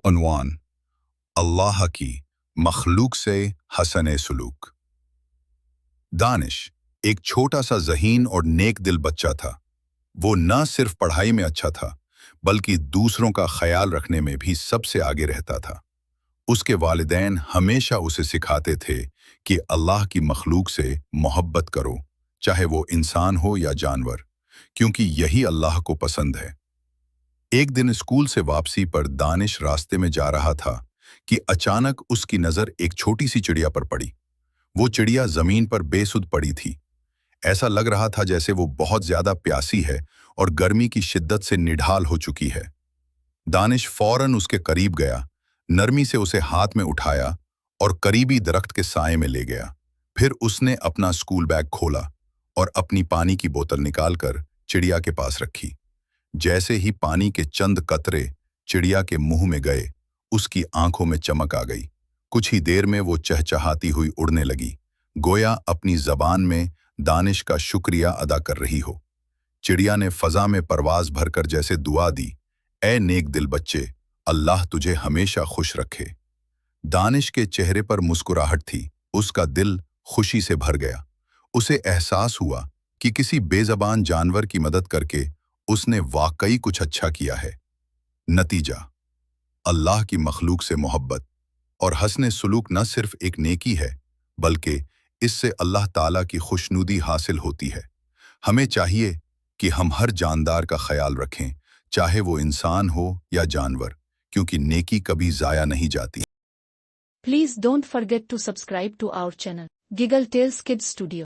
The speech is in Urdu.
عنوان: اللہ کی مخلوق سے حسن سلوک۔ دانش ایک چھوٹا سا ذہین اور نیک دل بچہ تھا۔ وہ نہ صرف پڑھائی میں اچھا تھا بلکہ دوسروں کا خیال رکھنے میں بھی سب سے آگے رہتا تھا۔ اس کے والدین ہمیشہ اسے سکھاتے تھے کہ اللہ کی مخلوق سے محبت کرو، چاہے وہ انسان ہو یا جانور، کیونکہ یہی اللہ کو پسند ہے۔ ایک دن اسکول سے واپسی پر دانش راستے میں جا رہا تھا کہ اچانک اس کی نظر ایک چھوٹی سی چڑیا پر پڑی۔ وہ چڑیا زمین پر بے سدھ پڑی تھی۔ ایسا لگ رہا تھا جیسے وہ بہت زیادہ پیاسی ہے اور گرمی کی شدت سے نڈھال ہو چکی ہے۔ دانش فوراً اس کے قریب گیا، نرمی سے اسے ہاتھ میں اٹھایا اور قریبی درخت کے سائے میں لے گیا۔ پھر اس نے اپنا اسکول بیگ کھولا اور اپنی پانی کی بوتل نکال کر چڑیا کے پاس رکھی۔ جیسے ہی پانی کے چند قطرے چڑیا کے منہ میں گئے، اس کی آنکھوں میں چمک آ گئی۔ کچھ ہی دیر میں وہ چہچہاتی ہوئی اڑنے لگی، گویا اپنی زبان میں دانش کا شکریہ ادا کر رہی ہو۔ چڑیا نے فضا میں پرواز بھر کر جیسے دعا دی، اے نیک دل بچے، اللہ تجھے ہمیشہ خوش رکھے۔ دانش کے چہرے پر مسکراہٹ تھی، اس کا دل خوشی سے بھر گیا۔ اسے احساس ہوا کہ کسی بے زبان جانور کی مدد کر کے اس نے واقعی کچھ اچھا کیا ہے۔ نتیجہ: اللہ کی مخلوق سے محبت اور حسن سلوک نہ صرف ایک نیکی ہے بلکہ اس سے اللہ تعالیٰ کی خوشنودی حاصل ہوتی ہے۔ ہمیں چاہیے کہ ہم ہر جاندار کا خیال رکھیں، چاہے وہ انسان ہو یا جانور، کیونکہ نیکی کبھی ضائع نہیں جاتی۔ Please don't forget to subscribe to our channel, Giggle Tales Kids Studio.